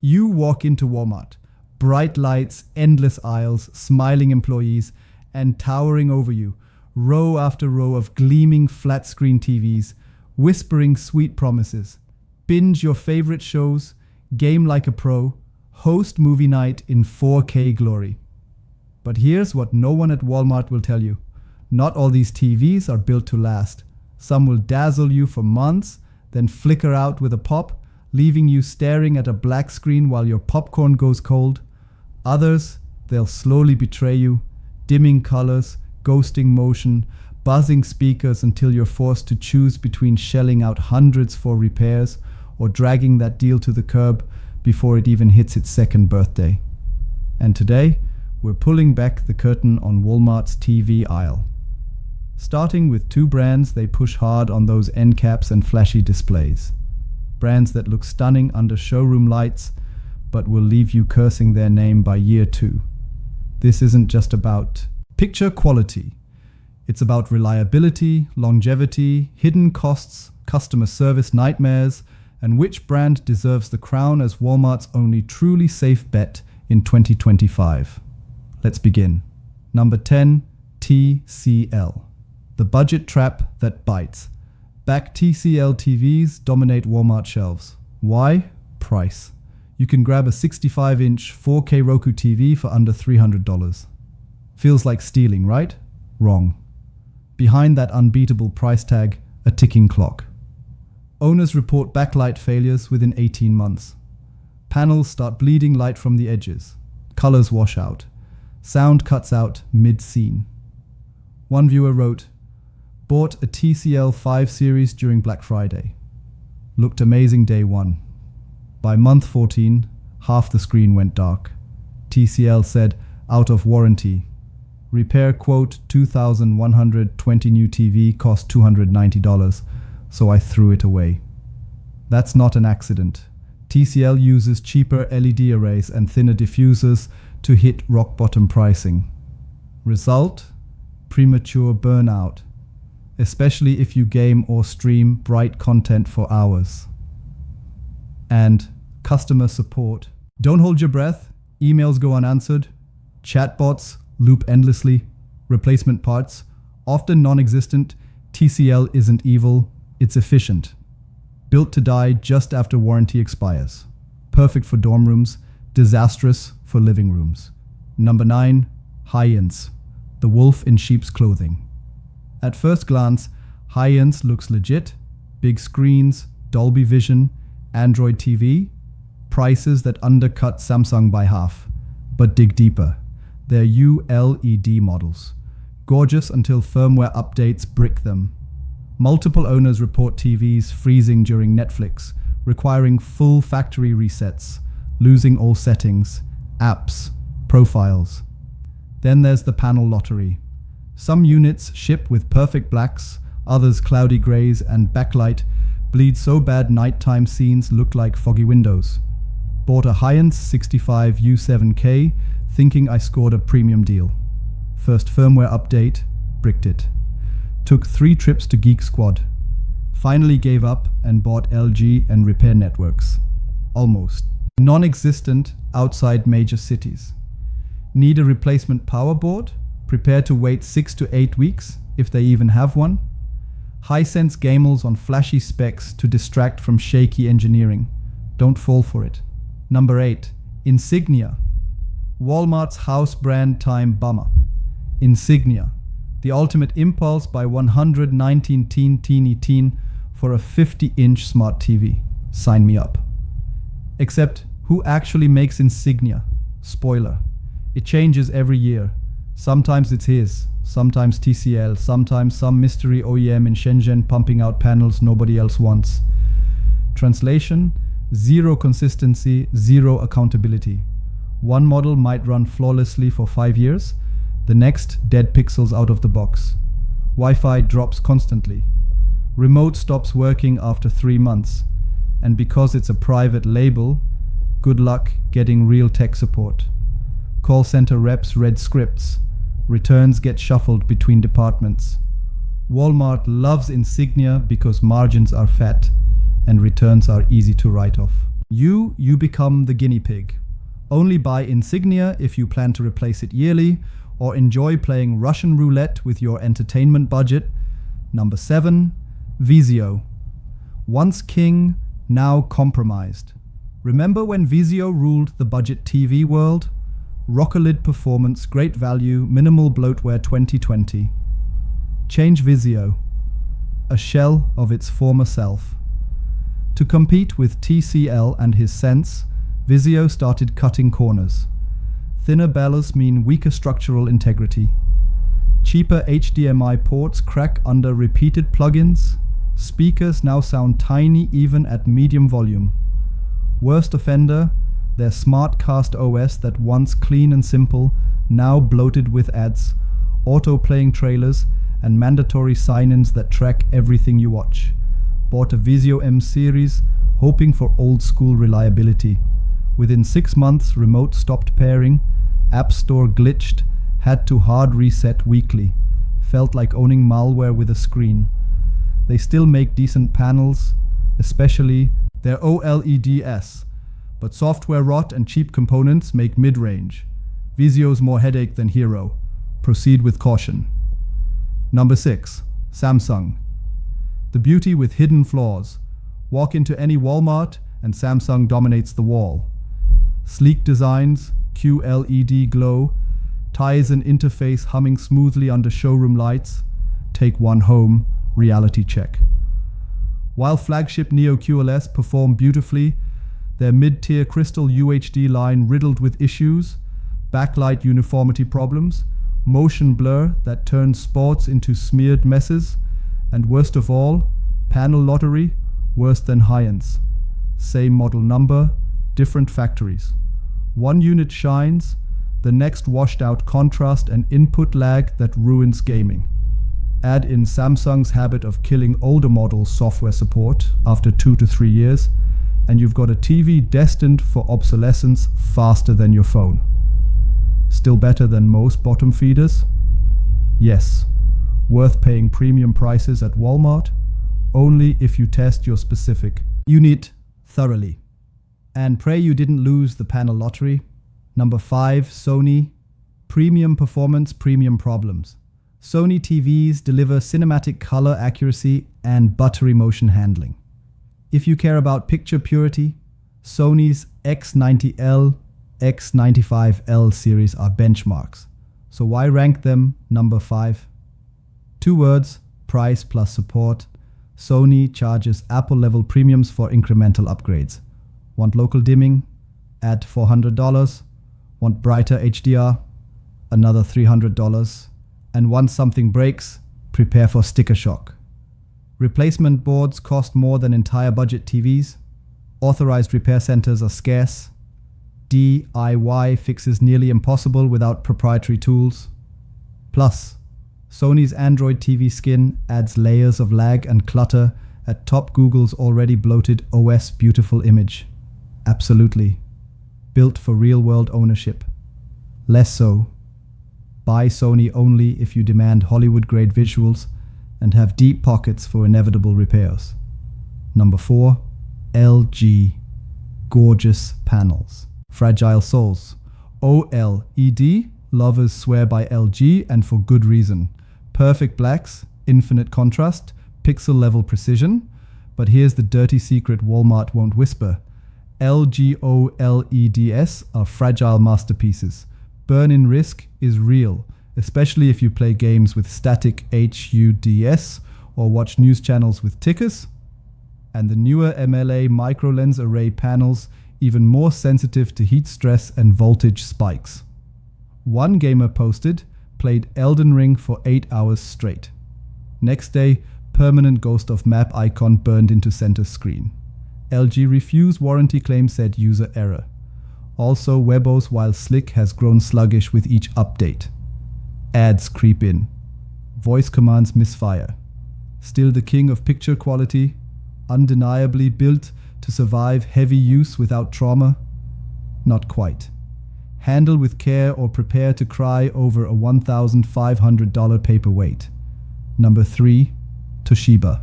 You walk into Walmart. Bright lights, endless aisles, smiling employees, and towering over you, row after row of gleaming flat-screen TVs, whispering sweet promises. Binge your favorite shows, game like a pro, host movie night in 4K glory. But here's what no one at Walmart will tell you. Not all these TVs are built to last. Some will dazzle you for months, then flicker out with a pop, leaving you staring at a black screen while your popcorn goes cold. Others, they'll slowly betray you, dimming colors, ghosting motion, buzzing speakers until you're forced to choose between shelling out hundreds for repairs or dragging that deal to the curb before it even hits its second birthday. And today, we're pulling back the curtain on Walmart's TV aisle. Starting with two brands they push hard on those end caps and flashy displays. Brands that look stunning under showroom lights, but will leave you cursing their name by year 2. This isn't just about picture quality. It's about reliability, longevity, hidden costs, customer service nightmares, and which brand deserves the crown as Walmart's only truly safe bet in 2025. Let's begin. Number 10, TCL. The budget trap that bites. Back TCL TVs dominate Walmart shelves. Why? Price. You can grab a 65-inch 4K Roku TV for under $300. Feels like stealing, right? Wrong. Behind that unbeatable price tag, a ticking clock. Owners report backlight failures within 18 months. Panels start bleeding light from the edges. Colors wash out. Sound cuts out mid-scene. One viewer wrote, "Bought a TCL 5 series during Black Friday. Looked amazing day 1. By month 14, half the screen went dark. TCL said, out of warranty. Repair quote $2,120 new TV cost $290, so I threw it away." That's not an accident. TCL uses cheaper LED arrays and thinner diffusers to hit rock bottom pricing. Result? Premature burnout. Especially if you game or stream bright content for hours. And customer support. Don't hold your breath. Emails go unanswered. Chatbots loop endlessly. Replacement parts, often non-existent. TCL isn't evil, it's efficient. Built to die just after warranty expires. Perfect for dorm rooms, disastrous for living rooms. Number 9, Hisense. The wolf in sheep's clothing. At first glance, Hisense looks legit. Big screens, Dolby Vision, Android TV, prices that undercut Samsung by half. But dig deeper. They're OLED models. Gorgeous until firmware updates brick them. Multiple owners report TVs freezing during Netflix, requiring full factory resets, losing all settings, apps, profiles. Then there's the panel lottery. Some units ship with perfect blacks, others cloudy grays, and backlight bleed so bad nighttime scenes look like foggy windows. Bought a Hisense 65 U7K thinking I scored a premium deal. First firmware update, bricked it. Took 3 trips to Geek Squad. Finally gave up and bought LG and Repair Networks. Almost. Non-existent outside major cities. Need a replacement power board? Prepare to wait 6 to 8 weeks, if they even have one. Hisense gambles on flashy specs to distract from shaky engineering. Don't fall for it. Number 8, Insignia. Walmart's house brand time bummer. Insignia, the ultimate impulse by 119 teen for a 50-inch smart TV. Sign me up. Except, who actually makes Insignia? Spoiler, it changes every year. Sometimes it's his, sometimes TCL, sometimes some mystery OEM in Shenzhen pumping out panels nobody else wants. Translation: zero consistency, zero accountability. One model might run flawlessly for 5 years, the next dead pixels out of the box. Wi-Fi drops constantly. Remote stops working after 3 months. And because it's a private label, good luck getting real tech support. Call center reps read scripts. Returns get shuffled between departments. Walmart loves Insignia because margins are fat and returns are easy to write off. You become the guinea pig. Only buy Insignia if you plan to replace it yearly, or enjoy playing Russian roulette with your entertainment budget. Number 7. Vizio. Once king, now compromised. Remember when Vizio ruled the budget TV world? OLED performance, great value, minimal bloatware 2020. Change Vizio. A shell of its former self. To compete with TCL and Hisense, Vizio started cutting corners. Thinner bellows mean weaker structural integrity. Cheaper HDMI ports crack under repeated plugins. Speakers now sound tiny even at medium volume. Worst offender, their SmartCast OS that once clean and simple, now bloated with ads, auto-playing trailers, and mandatory sign-ins that track everything you watch. Bought a Vizio M series, hoping for old-school reliability. Within 6 months, remote stopped pairing, App Store glitched, had to hard reset weekly. Felt like owning malware with a screen. They still make decent panels, especially their OLEDs, but software rot and cheap components make mid-range. Vizio's more headache than hero. Proceed with caution. Number 6. Samsung. The beauty with hidden flaws. Walk into any Walmart and Samsung dominates the wall. Sleek designs, QLED glow, ties and interface humming smoothly under showroom lights. Take one home, reality check. While flagship Neo QLS perform beautifully, their mid-tier Crystal UHD line riddled with issues, backlight uniformity problems, motion blur that turns sports into smeared messes, and worst of all, panel lottery, worse than Hisense. Same model number, different factories. One unit shines, the next washed out contrast and input lag that ruins gaming. Add in Samsung's habit of killing older models' software support after 2 to 3 years, and you've got a TV destined for obsolescence faster than your phone. Still better than most bottom feeders? Yes. Worth paying premium prices at Walmart? Only if you test your specific unit thoroughly. And pray you didn't lose the panel lottery. Number 5, Sony. Premium performance, premium problems. Sony TVs deliver cinematic color accuracy and buttery motion handling. If you care about picture purity, Sony's X90L, X95L series are benchmarks. So why rank them number 5? 2 words, price plus support. Sony charges Apple-level premiums for incremental upgrades. Want local dimming? Add $400. Want brighter HDR? Another $300. And once something breaks, prepare for sticker shock. Replacement boards cost more than entire budget TVs. Authorized repair centers are scarce. DIY fixes nearly impossible without proprietary tools. Plus, Sony's Android TV skin adds layers of lag and clutter atop Google's already bloated OS beautiful image. Absolutely. Built for real-world ownership. Less so. Buy Sony only if you demand Hollywood-grade visuals and have deep pockets for inevitable repairs. Number 4, LG. Gorgeous panels. Fragile souls. OLED, lovers swear by LG and for good reason. Perfect blacks, infinite contrast, pixel level precision. But here's the dirty secret Walmart won't whisper. LG OLEDs are fragile masterpieces. Burn-in risk is real, especially if you play games with static HUDs or watch news channels with tickers. And the newer MLA micro-lens array panels even more sensitive to heat stress and voltage spikes. One gamer posted, played Elden Ring for 8 hours straight. Next day, permanent ghost of map icon burned into center screen. LG refused warranty claim, said user error. Also, Webos while slick has grown sluggish with each update. Ads creep in. Voice commands misfire. Still the king of picture quality, undeniably built to survive heavy use without trauma? Not quite. Handle with care or prepare to cry over a $1,500 paperweight. Number 3, Toshiba.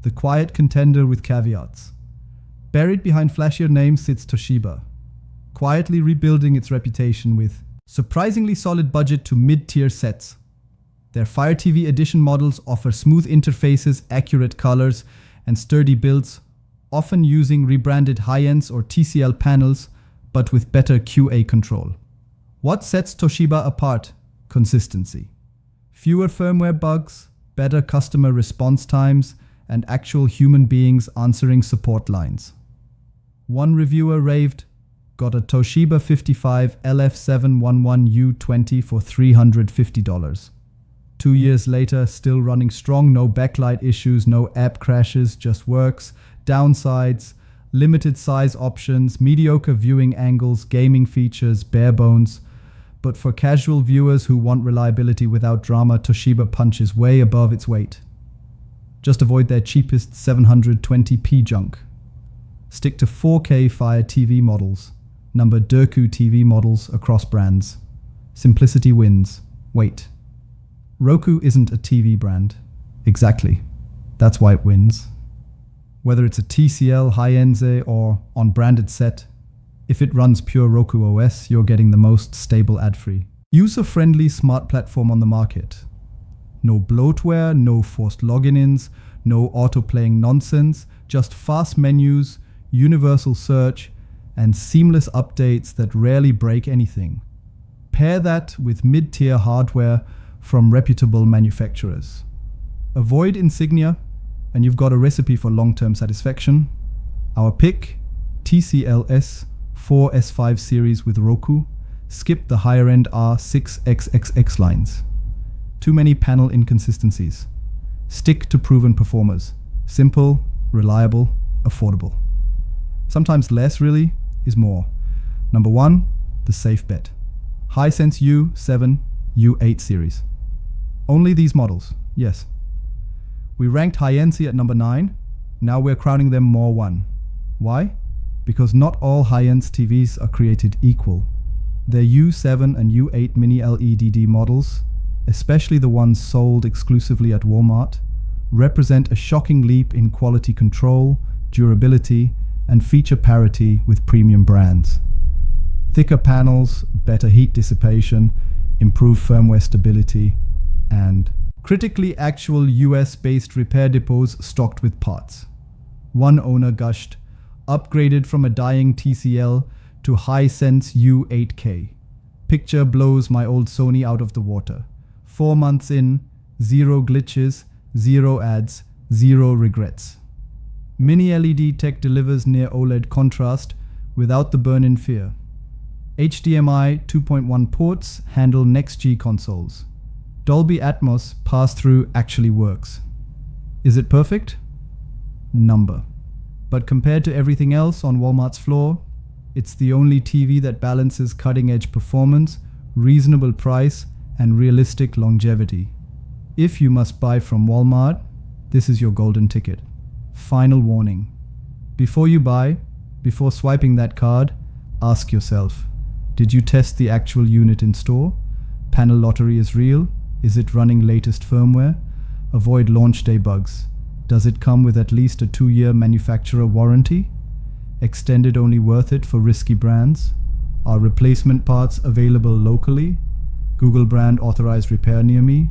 The quiet contender with caveats. Buried behind flashier names sits Toshiba, quietly rebuilding its reputation with surprisingly solid budget to mid-tier sets. Their Fire TV Edition models offer smooth interfaces, accurate colors, and sturdy builds, often using rebranded Hisense or TCL panels, but with better QA control. What sets Toshiba apart? Consistency. Fewer firmware bugs, better customer response times, and actual human beings answering support lines. One reviewer raved, "Got a Toshiba 55 LF711U20 for $350. 2 years later, still running strong, no backlight issues, no app crashes, just works. Downsides, limited size options, mediocre viewing angles, gaming features, bare bones. But for casual viewers who want reliability without drama, Toshiba punches way above its weight. Just avoid their cheapest 720p junk. Stick to 4K Fire TV models. Number Durku TV models across brands. Simplicity wins. Wait. Roku isn't a TV brand. Exactly. That's why it wins. Whether it's a TCL, Hisense, or on branded set, if it runs pure Roku OS, you're getting the most stable ad-free, user-friendly smart platform on the market. No bloatware, no forced login-ins, no auto-playing nonsense, just fast menus, universal search, and seamless updates that rarely break anything. Pair that with mid-tier hardware from reputable manufacturers. Avoid Insignia, and you've got a recipe for long-term satisfaction. Our pick, TCLS 4S5 series with Roku. Skip the higher-end R6XXX lines. Too many panel inconsistencies. Stick to proven performers. Simple, reliable, affordable. Sometimes less really is more. Number 1, the safe bet. Hisense U7, U8 series. Only these models, yes. We ranked Hisense at number 9, now we're crowning them more 1. Why? Because not all Hisense TVs are created equal. Their U7 and U8 mini LED models, especially the ones sold exclusively at Walmart, represent a shocking leap in quality control, durability, and feature parity with premium brands. Thicker panels, better heat dissipation, improved firmware stability, and critically actual US-based repair depots stocked with parts. One owner gushed, "Upgraded from a dying TCL to Hisense U8K. Picture blows my old Sony out of the water. 4 months in, 0 glitches, 0 ads, 0 regrets." Mini LED tech delivers near OLED contrast without the burn-in fear. HDMI 2.1 ports handle NextGen consoles. Dolby Atmos pass-through actually works. Is it perfect? Number. But compared to everything else on Walmart's floor, it's the only TV that balances cutting-edge performance, reasonable price, and realistic longevity. If you must buy from Walmart, this is your golden ticket. Final warning. Before you buy, before swiping that card, ask yourself, did you test the actual unit in store? Panel lottery is real? Is it running latest firmware? Avoid launch day bugs. Does it come with at least a 2-year manufacturer warranty? Extended only worth it for risky brands? Are replacement parts available locally? Google brand authorized repair near me?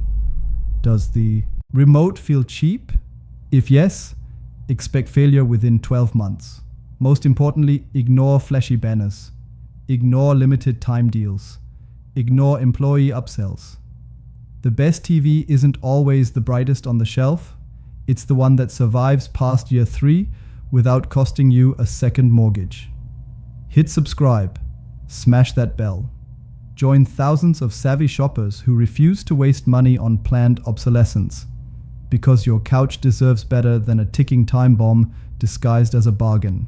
Does the remote feel cheap? If yes, expect failure within 12 months. Most importantly, ignore flashy banners. Ignore limited time deals. Ignore employee upsells. The best TV isn't always the brightest on the shelf. It's the one that survives past year 3 without costing you a second mortgage. Hit subscribe. Smash that bell. Join thousands of savvy shoppers who refuse to waste money on planned obsolescence. Because your couch deserves better than a ticking time bomb disguised as a bargain.